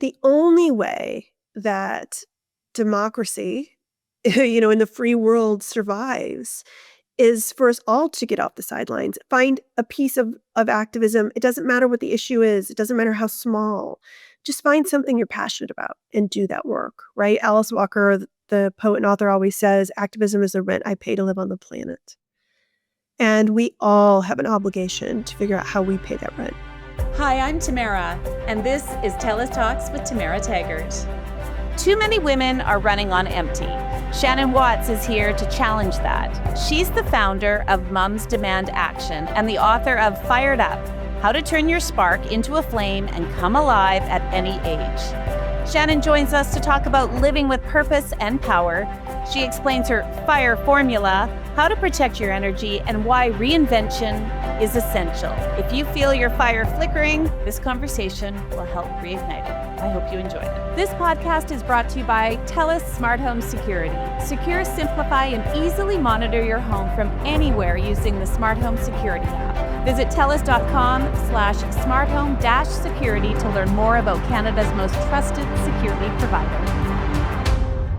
the only way that democracy, in the free world survives is for us all to get off the sidelines, find a piece of activism. It doesn't matter what the issue is. It doesn't matter how small. Just find something you're passionate about and do that work, right? Alice Walker, the poet and author, always says, activism is the rent I pay to live on the planet. And we all have an obligation to figure out how we pay that rent. Hi, I'm Tamara, and this is TELUS Talks with Tamara Taggart. Too many women are running on empty. Shannon Watts is here to challenge that. She's the founder of Mums Demand Action and the author of Fired Up, How to Turn Your Spark into a Flame and Come Alive at Any Age. Shannon joins us to talk about living with purpose and power. She explains her FIRE formula, how to protect your energy, and why reinvention is essential. If you feel your fire flickering, this conversation will help reignite it. I hope you enjoy it. This podcast is brought to you by TELUS Smart Home Security. Secure, simplify, and easily monitor your home from anywhere using the Smart Home Security app. Visit TELUS.com/smarthome-security to learn more about Canada's most trusted security provider.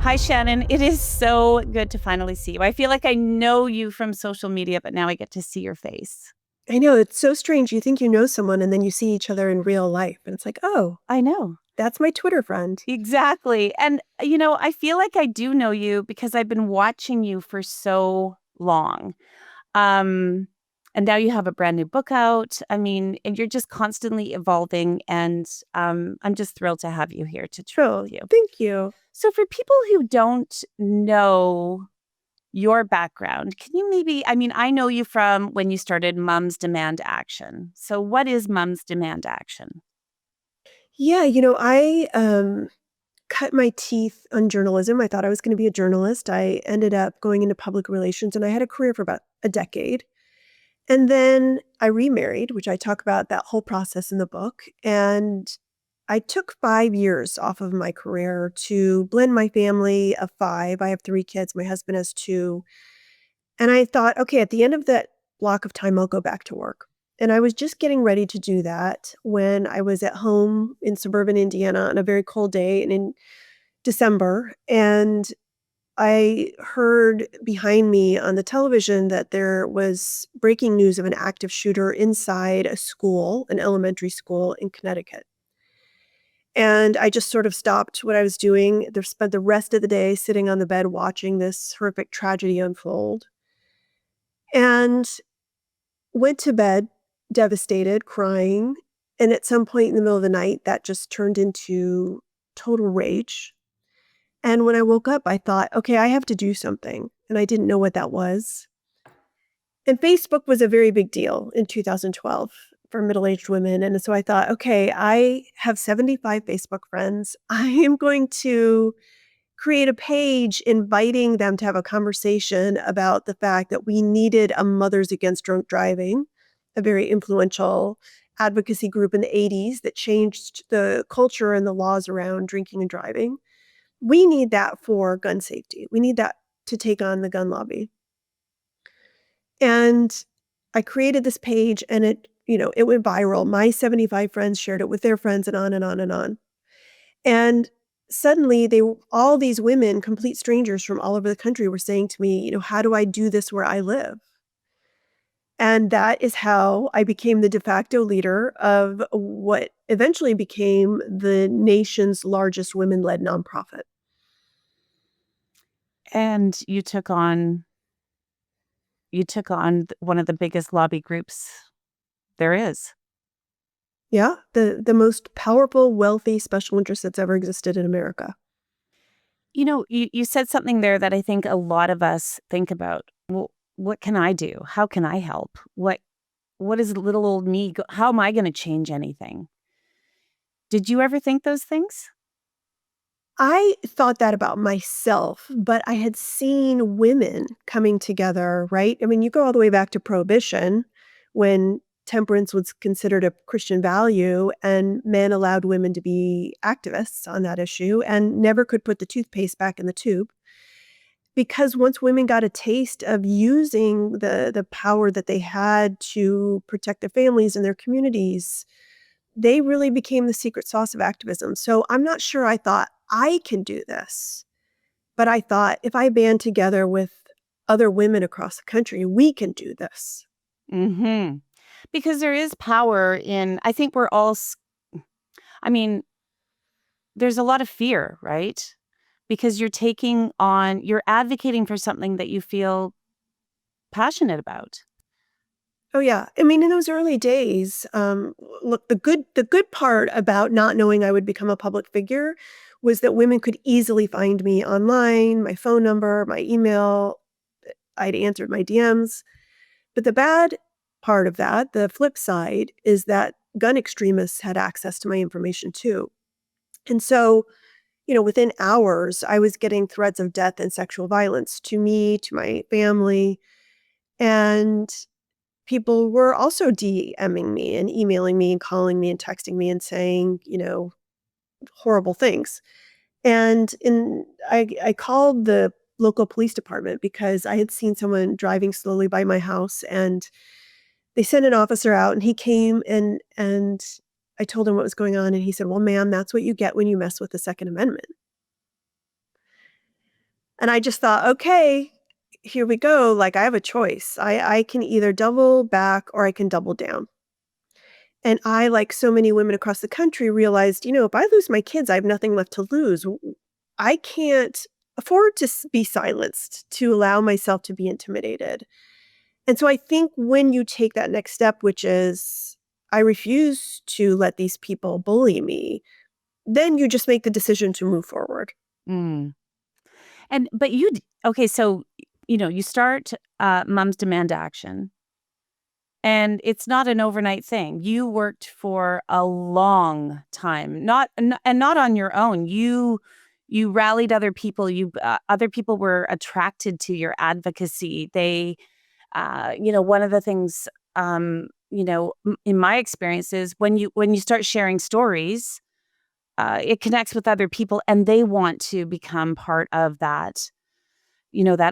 Hi, Shannon. It is so good to finally see you. I feel like I know you from social media, but now I get to see your face. I know, it's so strange. You think you know someone and then you see each other in real life. And it's like, oh, I know. that's my Twitter friend. Exactly. And, I feel like I do know you because I've been watching you for so long. And now you have a brand new book out. And you're just constantly evolving. And I'm just thrilled to have you here to troll you. Thank you. So for people who don't know your background, can you maybe, I know you from when you started Mums Demand Action. So what is Mums Demand Action? Yeah, I cut my teeth on journalism. I thought I was going to be a journalist. I ended up going into public relations and I had a career for about a decade. And then I remarried, which I talk about that whole process in the book. And I took 5 years off of my career to blend my family of 5. I have 3 kids. My husband has 2. And I thought, okay, at the end of that block of time, I'll go back to work. And I was just getting ready to do that when I was at home in suburban Indiana on a very cold day and in December. And I heard behind me on the television that there was breaking news of an active shooter inside a school, an elementary school in Connecticut. And I just sort of stopped what I was doing. Spent the rest of the day sitting on the bed watching this horrific tragedy unfold. And went to bed devastated, crying. And at some point in the middle of the night, that just turned into total rage. And when I woke up, I thought, okay, I have to do something. And I didn't know what that was. And Facebook was a very big deal in 2012 for middle-aged women. And so I thought, okay, I have 75 Facebook friends. I am going to create a page inviting them to have a conversation about the fact that we needed a Mothers Against Drunk Driving, a very influential advocacy group in the 80s that changed the culture and the laws around drinking and driving. We need that for gun safety. We need that to take on the gun lobby. And I created this page and it went viral. My 75 friends shared it with their friends and on and on and on. And suddenly all these women, complete strangers from all over the country, were saying to me, how do I do this where I live? And that is how I became the de facto leader of what eventually became the nation's largest women-led nonprofit. And you took on one of the biggest lobby groups there is. Yeah, the most powerful, wealthy special interest that's ever existed in America. You said something there that I think a lot of us think about. Well, what can I do? How can I help? What is little old me? How am I going to change anything? Did you ever think those things? I thought that about myself, but I had seen women coming together, right? You go all the way back to Prohibition when temperance was considered a Christian value and men allowed women to be activists on that issue and never could put the toothpaste back in the tube. Because once women got a taste of using the power that they had to protect their families and their communities, they really became the secret sauce of activism. So I'm not sure I thought I can do this, but I thought if I band together with other women across the country, we can do this. Mhm. Because there is power in I think we're all I mean, there's a lot of fear, right? Because you're advocating for something that you feel passionate about. Oh, yeah. I mean, in those early days, look, the good part about not knowing I would become a public figure was that women could easily find me online, my phone number, my email. I'd answered my DMs. But the bad part of that, the flip side, is that gun extremists had access to my information too. And so, within hours, I was getting threats of death and sexual violence to me, to my family. And people were also DMing me and emailing me and calling me and texting me and saying, horrible things. And I called the local police department because I had seen someone driving slowly by my house, and they sent an officer out, and he came, and I told him what was going on, and he said, "Well, ma'am, that's what you get when you mess with the Second Amendment." And I just thought, "Okay, here we go, like, I have a choice. I can either double back or I can double down." And I, like so many women across the country, realized, if I lose my kids, I have nothing left to lose. I can't afford to be silenced, to allow myself to be intimidated. And so I think when you take that next step, which is, I refuse to let these people bully me, then you just make the decision to move forward. Mm. And but okay, so you start Moms Demand Action, and it's not an overnight thing. You worked for a long time, and not on your own. You rallied other people. Other people were attracted to your advocacy. One of the things, in my experience is when you start sharing stories, it connects with other people, and they want to become part of that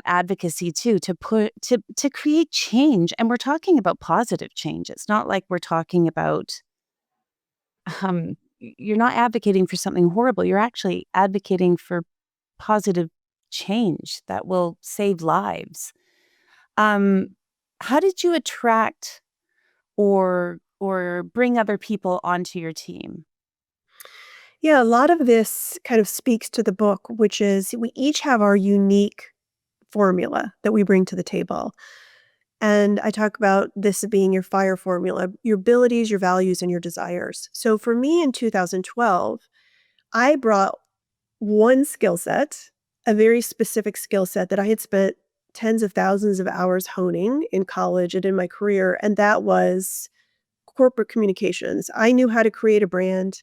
advocacy too, to create change. And we're talking about positive change. It's not like we're talking about, you're not advocating for something horrible. You're actually advocating for positive change that will save lives. Um, how did you attract or bring other people onto your team? Yeah, a lot of this kind of speaks to the book, which is we each have our unique formula that we bring to the table. And I talk about this being your fire formula, your abilities, your values, and your desires. So for me in 2012, I brought one skill set, a very specific skill set that I had spent tens of thousands of hours honing in college and in my career, and that was corporate communications. I knew how to create a brand.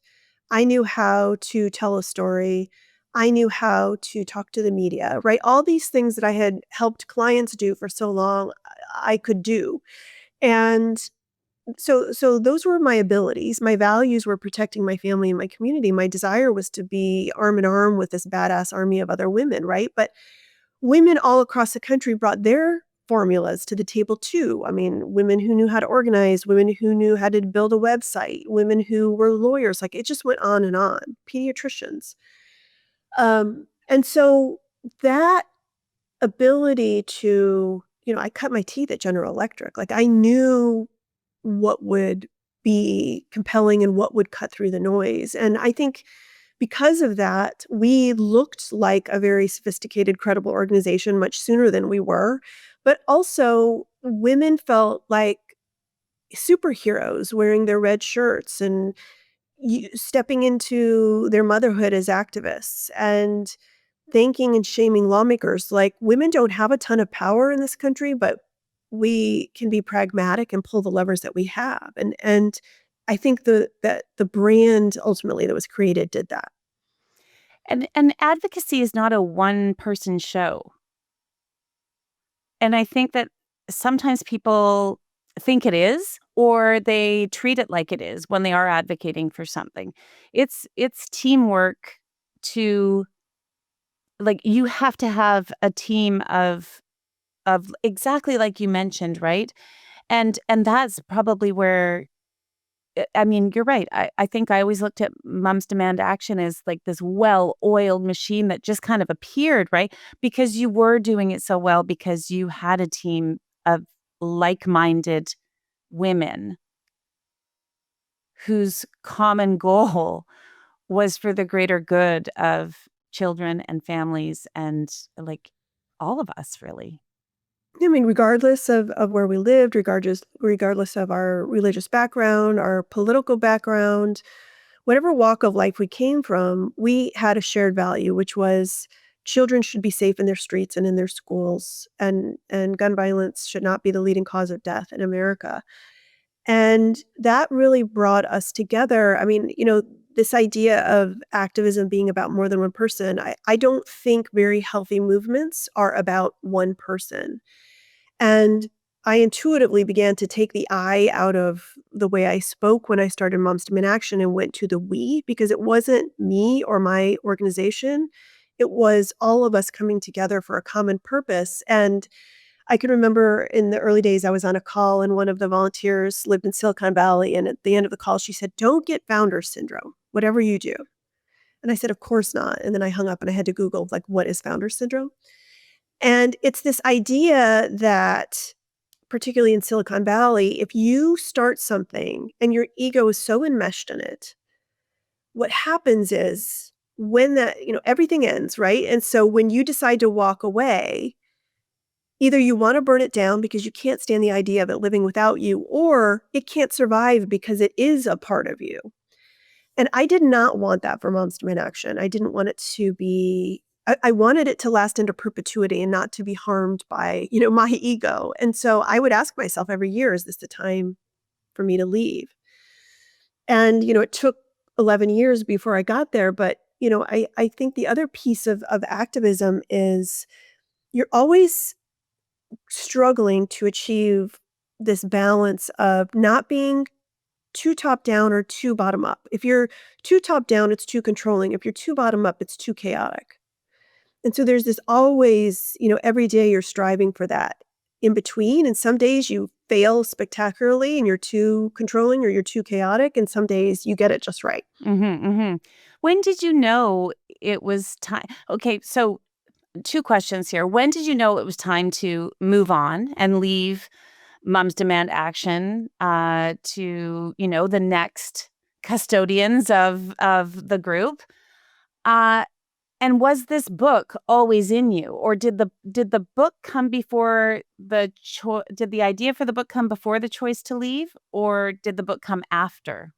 I knew how to tell a story. I knew how to talk to the media, right? All these things that I had helped clients do for so long, I could do. And so those were my abilities. My values were protecting my family and my community. My desire was to be arm in arm with this badass army of other women, right? But women all across the country brought their formulas to the table too. I mean, women who knew how to organize, women who knew how to build a website, women who were lawyers, like it just went on, pediatricians. And so that ability to, I cut my teeth at General Electric. Like I knew what would be compelling and what would cut through the noise. And I think because of that, we looked like a very sophisticated, credible organization much sooner than we were. But also, women felt like superheroes wearing their red shirts and stepping into their motherhood as activists and thanking and shaming lawmakers. Like, women don't have a ton of power in this country, but we can be pragmatic and pull the levers that we have. And I think that the brand ultimately that was created did that. And advocacy is not a one-person show. And I think that sometimes people think it is, or they treat it like it is when they are advocating for something. It's teamwork to like you have to have a team of exactly like you mentioned, right? And that's probably where I mean, you're right. I think I always looked at Mom's Demand Action as like this well-oiled machine that just kind of appeared, right? Because you were doing it so well because you had a team of like-minded women whose common goal was for the greater good of children and families and like all of us, really. I mean, regardless of where we lived, regardless of our religious background, our political background, whatever walk of life we came from, we had a shared value, which was children should be safe in their streets and in their schools, and gun violence should not be the leading cause of death in America. And that really brought us together. I mean, this idea of activism being about more than one person, I don't think very healthy movements are about one person. And I intuitively began to take the I out of the way I spoke when I started Moms Demand Action and went to the we, because it wasn't me or my organization. It was all of us coming together for a common purpose. And I can remember in the early days, I was on a call and one of the volunteers lived in Silicon Valley. And at the end of the call, she said, "Don't get founder syndrome, whatever you do." And I said, "Of course not." And then I hung up and I had to Google, like, what is founder syndrome? And it's this idea that, particularly in Silicon Valley, if you start something and your ego is so enmeshed in it, what happens is when everything ends, right? And so when you decide to walk away, either you want to burn it down because you can't stand the idea of it living without you, or it can't survive because it is a part of you. And I did not want that for Moms Demand Action. I didn't want it to be I wanted it to last into perpetuity and not to be harmed by, my ego. And so I would ask myself every year, is this the time for me to leave? And, it took 11 years before I got there. But, I think the other piece of activism is you're always struggling to achieve this balance of not being too top down or too bottom up. If you're too top down, it's too controlling. If you're too bottom up, it's too chaotic. And so there's this always, every day you're striving for that in between. And some days you fail spectacularly and you're too controlling or you're too chaotic. And some days you get it just right. When did you know it was time? Okay, so two questions here. When did you know it was time to move on and leave Moms Demand Action to, the next custodians of the group? Uh, and was this book always in you, or did the book come before did the idea for the book come before the choice to leave, or did the book come after?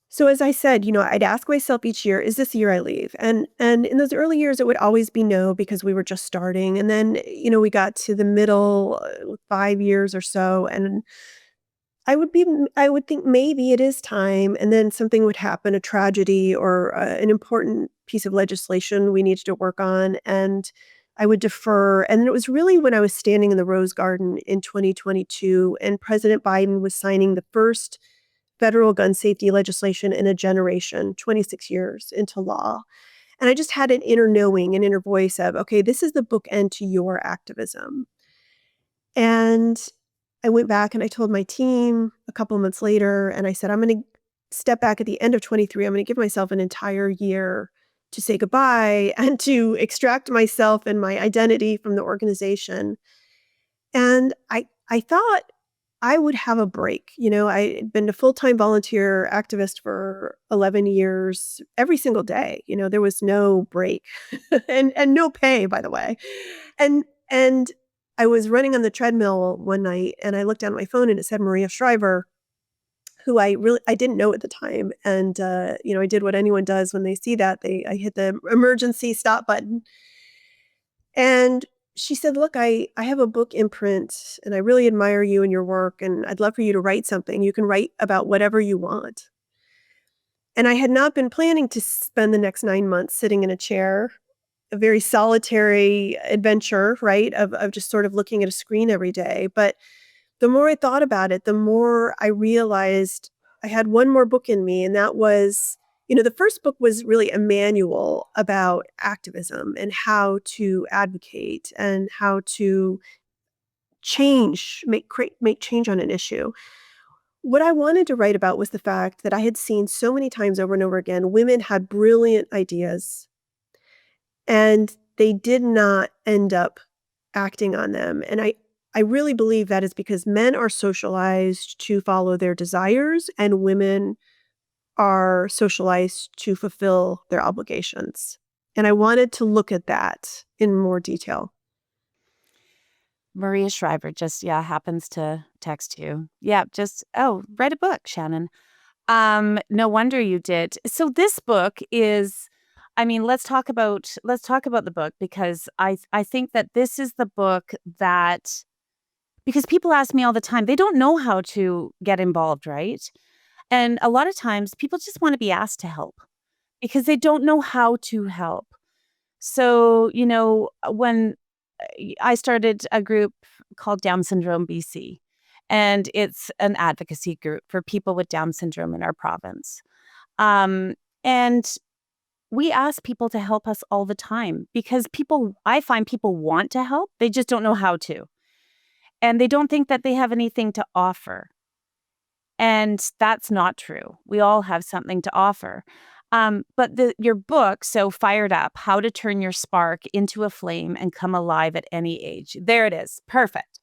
So as I said, I'd ask myself each year, is this the year I leave? And in those early years, it would always be no, because we were just starting. And then, we got to the middle, 5 years or so, and I would think maybe it is time, and then something would happen, a tragedy or, an important piece of legislation we needed to work on, and I would defer. And it was really when I was standing in the Rose Garden in 2022, and President Biden was signing the first federal gun safety legislation in a generation, 26 years into law. And I just had an inner knowing, an inner voice of, okay, this is the bookend to your activism. And I went back and I told my team a couple of months later, and I said, I'm going to step back at the end of 23. I'm going to give myself an entire year to say goodbye and to extract myself and my identity from the organization. And I thought I would have a break. I'd been a full-time volunteer activist for 11 years, every single day. There was no break and no pay, by the way. And I was running on the treadmill one night and I looked down at my phone and it said Maria Shriver, who I didn't know at the time. And, I did what anyone does when they see that. I hit the emergency stop button. And she said, "Look, I have a book imprint and I really admire you and your work, and I'd love for you to write something. You can write about whatever you want." And I had not been planning to spend the next 9 months sitting in a chair, a very solitary adventure, right, of just sort of looking at a screen every day. But the more I thought about it, the more I realized I had one more book in me, and that was, the first book was really a manual about activism and how to advocate and how to make change on an issue. What I wanted to write about was the fact that I had seen so many times over and over again, women had brilliant ideas and they did not end up acting on them. And I really believe that is because men are socialized to follow their desires and women are socialized to fulfill their obligations. And I wanted to look at that in more detail. Maria Shriver just, yeah, happens to text you. Yeah, just, oh, write a book, Shannon. No wonder you did. So this book is, I mean, let's talk about the book because I think that this is the book that because people ask me all the time, they don't know how to get involved, right? And a lot of times people just want to be asked to help because they don't know how to help. So, when I started a group called Down Syndrome BC, and it's an advocacy group for people with Down syndrome in our province. Um, and we ask people to help us all the time because I find people want to help, they just don't know how to. And they don't think that they have anything to offer. And that's not true. We all have something to offer. But your book, So Fired Up, How to Turn Your Spark into a Flame and Come Alive at Any Age. There it is. Perfect.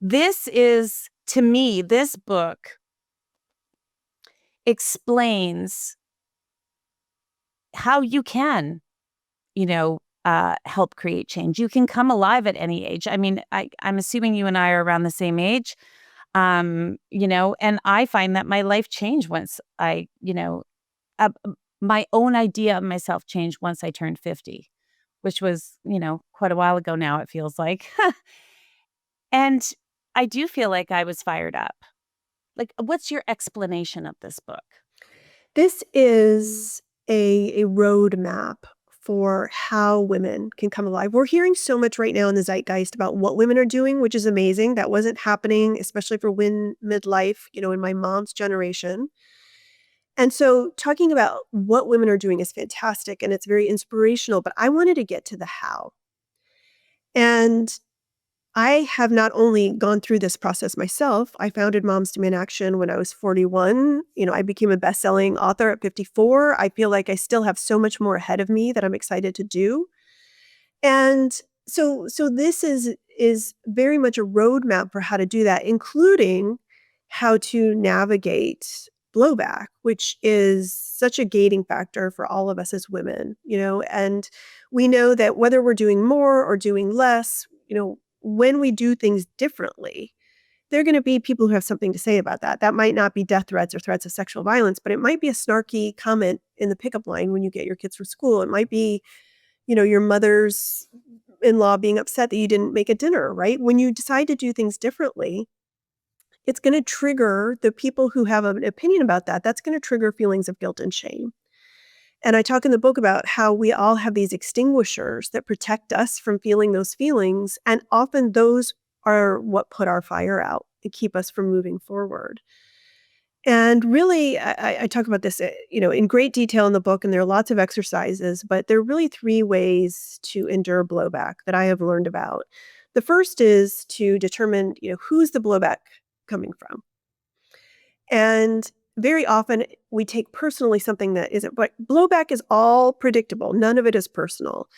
This is, to me, this book explains how you can, help create change. You can come alive at any age. I mean, I'm assuming you and I are around the same age. And I find that my life changed once uh, my own idea of myself changed once I turned 50, which was, quite a while ago now, it feels like. And I do feel like I was fired up. Like, what's your explanation of this book? This is a roadmap for how women can come alive. We're hearing so much right now in the zeitgeist about what women are doing, which is amazing. That wasn't happening, especially for women midlife, in my mom's generation. And so talking about what women are doing is fantastic and it's very inspirational, but I wanted to get to the how. And I have not only gone through this process myself, I founded Moms Demand Action when I was 41. I became a best-selling author at 54. I feel like I still have so much more ahead of me that I'm excited to do. And so this is very much a roadmap for how to do that, including how to navigate blowback, which is such a gating factor for all of us as women, and we know that whether we're doing more or doing less, when we do things differently, there are going to be people who have something to say about that. That might not be death threats or threats of sexual violence, but it might be a snarky comment in the pickup line when you get your kids from school. It might be your mother's in-law being upset that you didn't make a dinner, right? When you decide to do things differently, it's gonna trigger the people who have an opinion about that. That's gonna trigger feelings of guilt and shame. And I talk in the book about how we all have these extinguishers that protect us from feeling those feelings, and often those are what put our fire out and keep us from moving forward. And really, I talk about this, in great detail in the book, and there are lots of exercises, but there are really 3 ways to endure blowback that I have learned about. The first is to determine, who's the blowback coming from. And very often we take personally something that isn't, but blowback is all predictable. None of it is personal.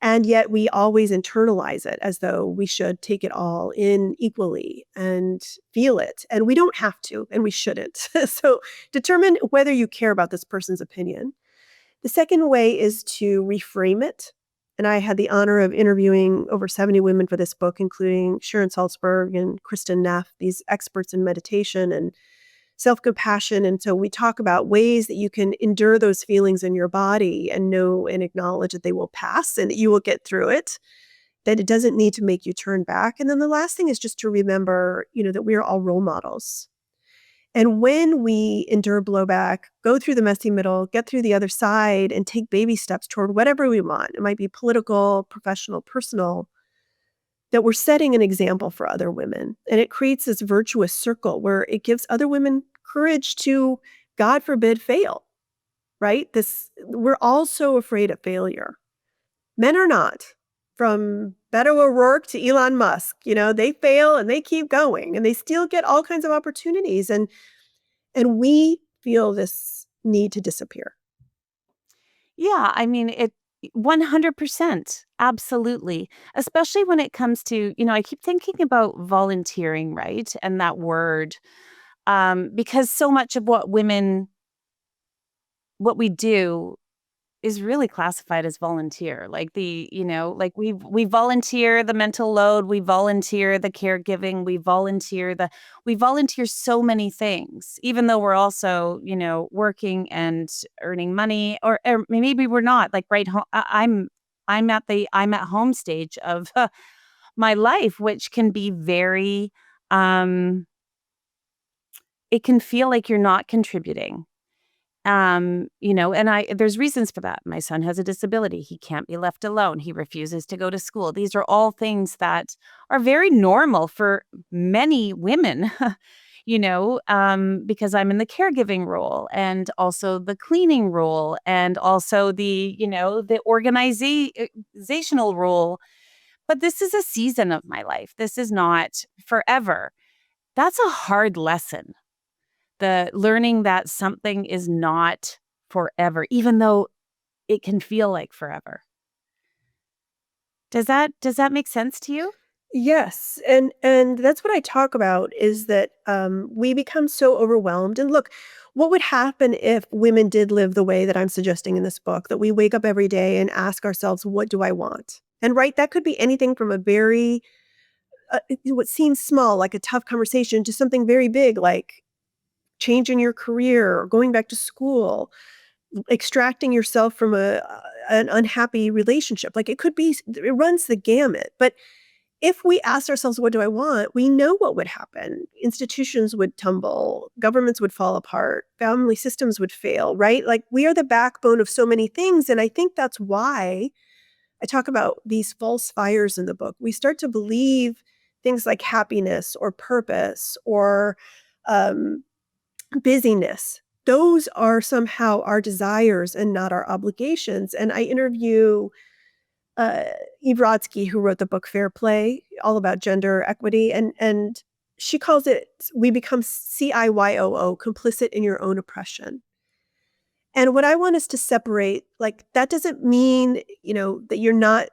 And yet we always internalize it as though we should take it all in equally and feel it. And we don't have to, and we shouldn't. So determine whether you care about this person's opinion. The second way is to reframe it. And I had the honor of interviewing over 70 women for this book, including Sharon Salzberg and Kristen Neff, these experts in meditation and self-compassion. And so we talk about ways that you can endure those feelings in your body and know and acknowledge that they will pass and that you will get through it, that it doesn't need to make you turn back. And then the last thing is just to remember, that we are all role models. And when we endure blowback, go through the messy middle, get through the other side, and take baby steps toward whatever we want, it might be political, professional, personal, that we're setting an example for other women. And it creates this virtuous circle where it gives other women courage to, God forbid, fail, right? We're all so afraid of failure. Men are not. from Beto O'Rourke to Elon Musk. They fail and they keep going and they still get all kinds of opportunities. And we feel this need to disappear. Yeah, I mean, it 100%. Absolutely. Especially when it comes to, I keep thinking about volunteering, right? And that word. Because so much of what we do is really classified as volunteer. Like like we volunteer the mental load, we volunteer the caregiving, we volunteer so many things, even though we're also, working and earning money, or maybe we're not. Like right home, I'm at home stage of my life, which can be very it can feel like you're not contributing. And there's reasons for that. My son has a disability. He can't be left alone. He refuses to go to school. These are all things that are very normal for many women, because I'm in the caregiving role and also the cleaning role and also the organizational role. But this is a season of my life. This is not forever. That's a hard lesson, the learning that something is not forever, even though it can feel like forever. Does that make sense to you? Yes, and that's what I talk about is that we become so overwhelmed. And look, what would happen if women did live the way that I'm suggesting in this book? That we wake up every day and ask ourselves, "What do I want?" And right, that could be anything from a very what seems small, like a tough conversation, to something very big, like changing your career, or going back to school, extracting yourself from an unhappy relationship. Like it runs the gamut. But if we asked ourselves, what do I want? We know what would happen. Institutions would tumble, governments would fall apart, family systems would fail, right? Like we are the backbone of so many things. And I think that's why I talk about these false fires in the book. We start to believe things like happiness or purpose or um, busyness. Those are somehow our desires and not our obligations. And I interview uh, Eve Rodsky, who wrote the book Fair Play, all about gender equity, and she calls it "We become CIYOO, complicit in your own oppression." And what I want us to separate, like that doesn't mean that you're not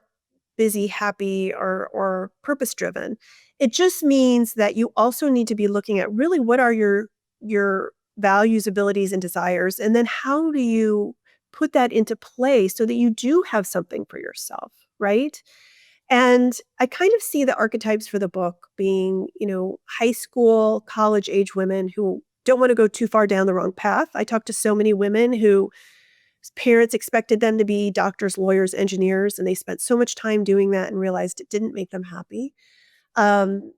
busy, happy, or purpose driven. It just means that you also need to be looking at really what are your values, abilities, and desires, and then how do you put that into play so that you do have something for yourself, right? And I kind of see the archetypes for the book being, high school, college age women who don't want to go too far down the wrong path. I talk to so many women who parents expected them to be doctors, lawyers, engineers, and they spent so much time doing that and realized it didn't make them happy. Um,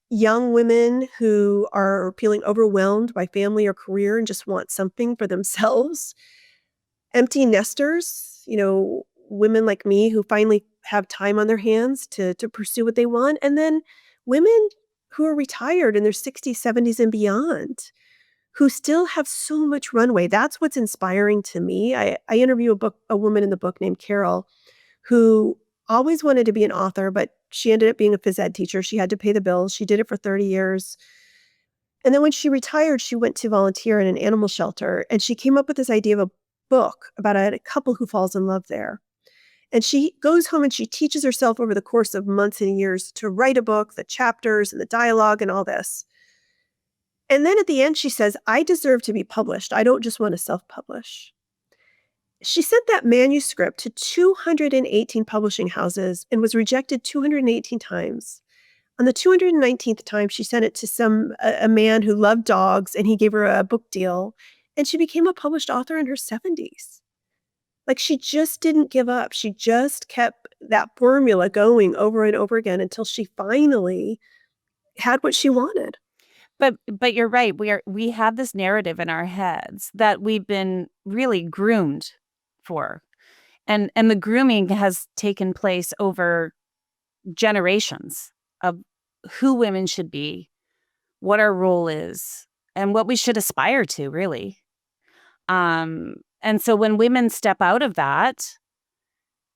Young women who are feeling overwhelmed by family or career and just want something for themselves. Empty nesters, women like me who finally have time on their hands to pursue what they want. And then women who are retired in their 60s, 70s, and beyond who still have so much runway. That's what's inspiring to me. I interview a woman in the book named Carol who always wanted to be an author, but she ended up being a phys ed teacher. She had to pay the bills. She did it for 30 years. And then when she retired, she went to volunteer in an animal shelter, and she came up with this idea of a book about a couple who falls in love there. And she goes home and she teaches herself over the course of months and years to write a book, the chapters and the dialogue and all this. And then at the end, she says, I deserve to be published. I don't just want to self-publish. She sent that manuscript to 218 publishing houses and was rejected 218 times. On the 219th time, she sent it to a man who loved dogs, and he gave her a book deal, and she became a published author in her 70s. Like, she just didn't give up. She just kept that formula going over and over again until she finally had what she wanted. But you're right. We have this narrative in our heads that we've been really groomed for. And the grooming has taken place over generations of who women should be, what our role is, and what we should aspire to, really. And so when women step out of that,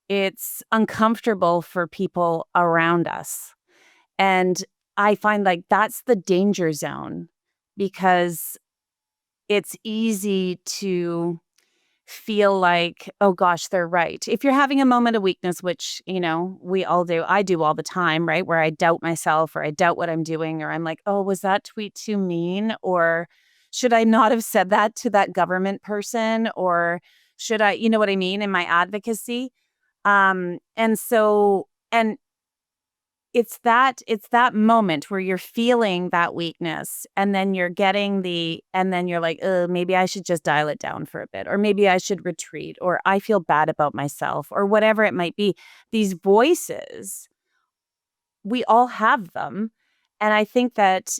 it's uncomfortable for people around us. And I find like that's the danger zone because it's easy to feel like, oh gosh, they're right. If you're having a moment of weakness, which, we all do, I do all the time, right? Where I doubt myself or I doubt what I'm doing, or I'm like, oh, was that tweet too mean? Or should I not have said that to that government person? Or should I, you know what I mean, in my advocacy? And it's that moment where you're feeling that weakness and then you're like, maybe I should just dial it down for a bit, or maybe I should retreat, or I feel bad about myself, or whatever it might be. These voices, we all have them. And I think that,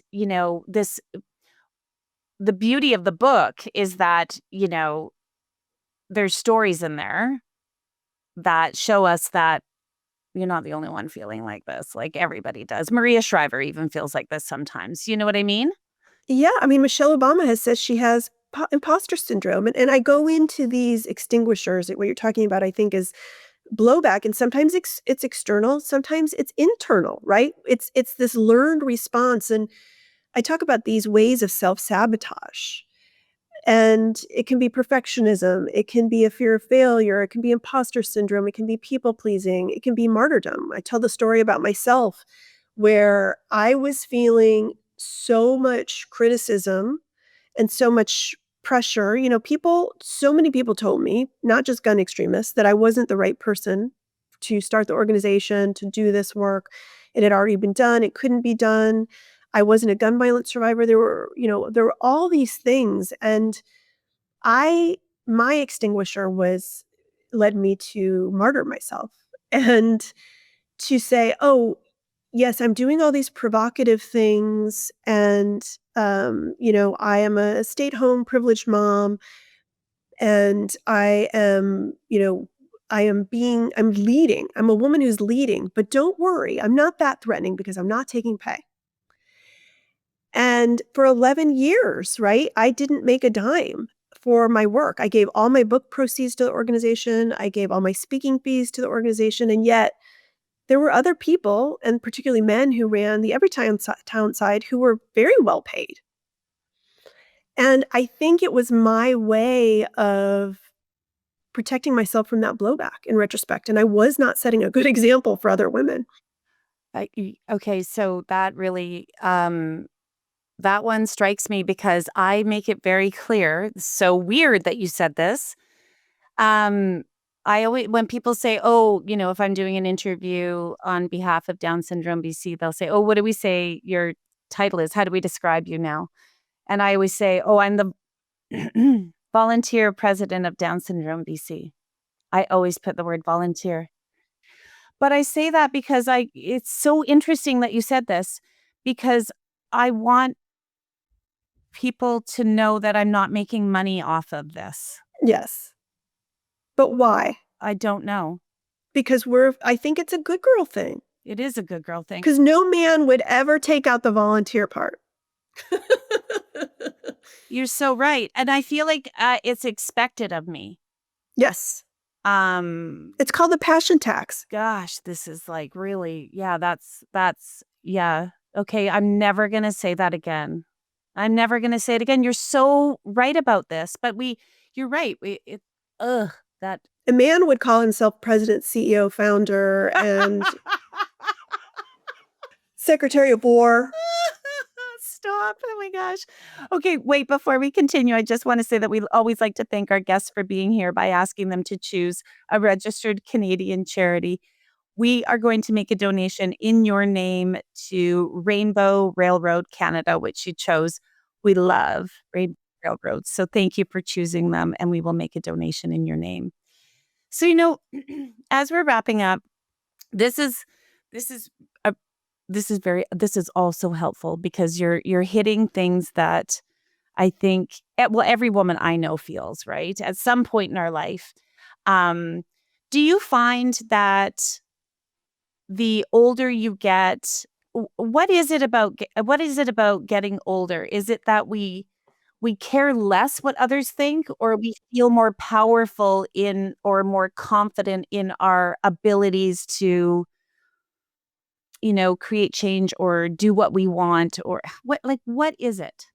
the beauty of the book is that, there's stories in there that show us that you're not the only one feeling like this. Like everybody does. Maria Shriver even feels like this sometimes. You know what I mean? Yeah, I mean, Michelle Obama has said she has imposter syndrome, and I go into these extinguishers. What you're talking about, I think, is blowback, and sometimes it's external, sometimes it's internal, right? It's this learned response, and I talk about these ways of self-sabotage. And it can be perfectionism, it can be a fear of failure, it can be imposter syndrome, it can be people pleasing, it can be martyrdom. I tell the story about myself where I was feeling so much criticism and so much pressure. So many people told me, not just gun extremists, that I wasn't the right person to start the organization, to do this work. It had already been done, it couldn't be done. I wasn't a gun violence survivor. There were all these things. And I my extinguisher led me to martyr myself and to say, "Oh, yes, I'm doing all these provocative things, and, I am a stay-at-home privileged mom, and I'm leading. I'm a woman who's leading, but don't worry, I'm not that threatening because I'm not taking pay." And for 11 years, right, I didn't make a dime for my work. I gave all my book proceeds to the organization. I gave all my speaking fees to the organization, and yet there were other people, and particularly men, who ran the Town side who were very well paid. And I think it was my way of protecting myself from that blowback in retrospect, and I was not setting a good example for other women. Okay, so that really, that one strikes me because I make it very clear. So weird that you said this. Um, I always, when people say, oh, if I'm doing an interview on behalf of Down Syndrome BC, they'll say, oh, what do we say your title is? How do we describe you now? And I always say, oh, I'm the volunteer president of Down Syndrome BC. I always put the word volunteer. But I say that because it's so interesting that you said this, because I want people to know that I'm not making money off of this. Yes. But why? I don't know. Because I think it's a good girl thing. It is a good girl thing. Because no man would ever take out the volunteer part. You're so right. And I feel like it's expected of me. Yes. Um, It's called the passion tax. Gosh, this is like really, yeah, yeah. Okay, I'm never going to say that again. I'm never going to say it again. You're so right about this, but you're right. That. A man would call himself president, CEO, founder, and secretary of war. Stop. Oh my gosh. Okay, wait, before we continue, I just want to say that we always like to thank our guests for being here by asking them to choose a registered Canadian charity. We are going to make a donation in your name to Rainbow Railroad Canada, which you chose. We love Rainbow Railroad. So thank you for choosing them, and we will make a donation in your name. So, as we're wrapping up, this is a this is also helpful because you're hitting things that I think every woman I know feels, right? At some point in our life. Um, do you find that the older you get, what is it about getting older? Is it that we we care less what others think, or we feel more powerful in or more confident in our abilities to, create change or do what we want, or what is it?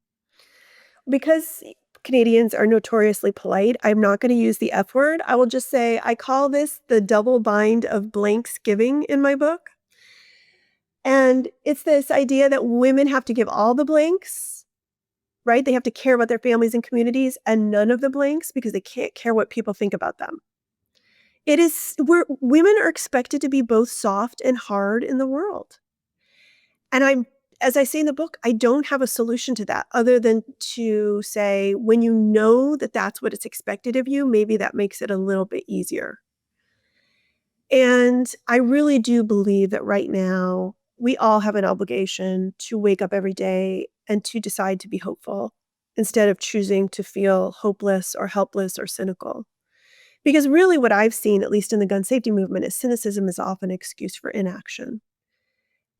Because Canadians are notoriously polite, I'm not gonna use the F word. I will just say I call this the double bind of blanks giving in my book. And it's this idea that women have to give all the blanks, right? They have to care about their families and communities and none of the blanks because they can't care what people think about them. It is we're women are expected to be both soft and hard in the world. And as I say in the book, I don't have a solution to that other than to say, when you know that that's what is expected of you, maybe that makes it a little bit easier. And I really do believe that right now, we all have an obligation to wake up every day and to decide to be hopeful instead of choosing to feel hopeless or helpless or cynical. Because really what I've seen, at least in the gun safety movement, is cynicism is often an excuse for inaction.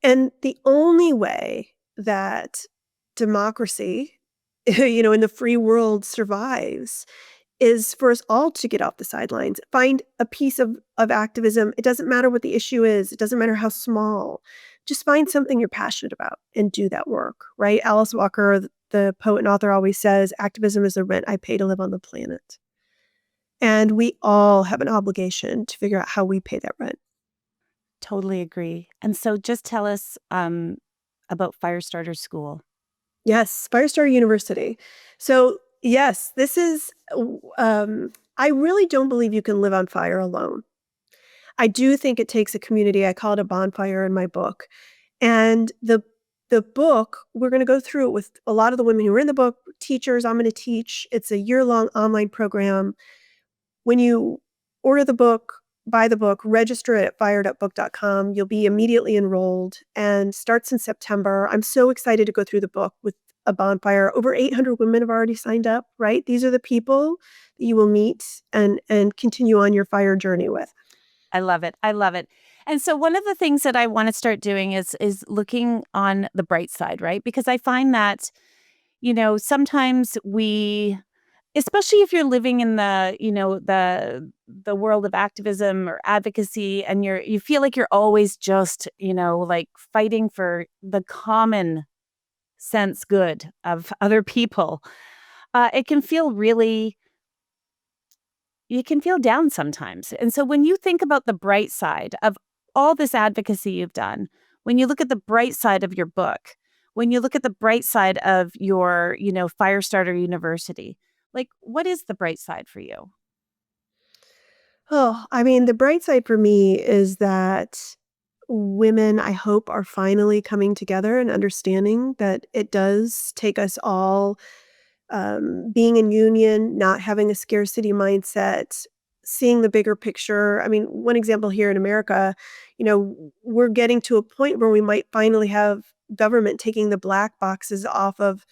And the only way that democracy, in the free world survives is for us all to get off the sidelines, find a piece of activism. It doesn't matter what the issue is. It doesn't matter how small. Just find something you're passionate about and do that work, right? Alice Walker, the poet and author, always says, activism is the rent I pay to live on the planet. And we all have an obligation to figure out how we pay that rent. Totally agree. And so just tell us about Firestarter School. Yes, Firestarter University. So, yes, this is, I really don't believe you can live on fire alone. I do think it takes a community. I call it a bonfire in my book. And the book, we're going to go through it with a lot of the women who are in the book, teachers. I'm going to teach. It's a year-long online program. When you order the book, buy the book, register it at firedupbook.com. You'll be immediately enrolled and starts in September. I'm so excited to go through the book with a bonfire. Over 800 women have already signed up, right? These are the people that you will meet and continue on your fire journey with. I love it. I love it. And so one of the things that I want to start doing is looking on the bright side, right? Because I find that, sometimes we, especially if you're living in the world of activism or advocacy, and you feel like you're always just, like fighting for the common sense good of other people, it can feel down sometimes. And so when you think about the bright side of all this advocacy you've done, when you look at the bright side of your book, when you look at the bright side of your, Firestarter University, like, what is the bright side for you? Oh, I mean, the bright side for me is that women, I hope, are finally coming together and understanding that it does take us all being in union, not having a scarcity mindset, seeing the bigger picture. I mean, one example here in America, we're getting to a point where we might finally have government taking the black boxes off of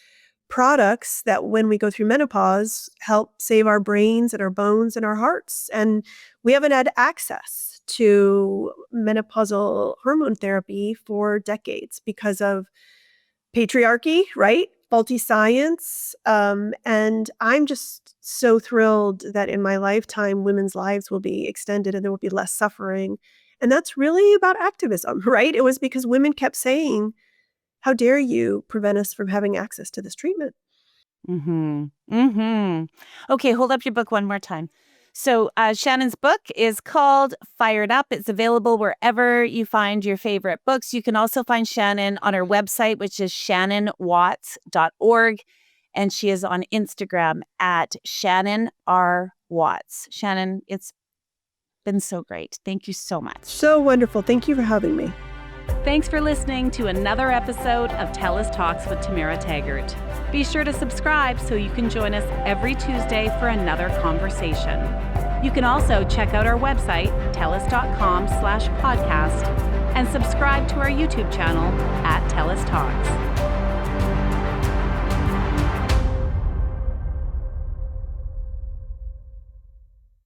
products that when we go through menopause help save our brains and our bones and our hearts. And we haven't had access to menopausal hormone therapy for decades because of patriarchy, right? Faulty science. And I'm just so thrilled that in my lifetime, women's lives will be extended and there will be less suffering. And that's really about activism, right? It was because women kept saying, how dare you prevent us from having access to this treatment? Okay, hold up your book one more time. So Shannon's book is called Fired Up. It's available wherever you find your favorite books. You can also find Shannon on her website, which is shannonwatts.org. And she is on Instagram at Shannon R. Watts. Shannon, it's been so great. Thank you so much. So wonderful. Thank you for having me. Thanks for listening to another episode of TELUS Talks with Tamara Taggart. Be sure to subscribe so you can join us every Tuesday for another conversation. You can also check out our website, telus.com/podcast, and subscribe to our YouTube channel at TELUS Talks.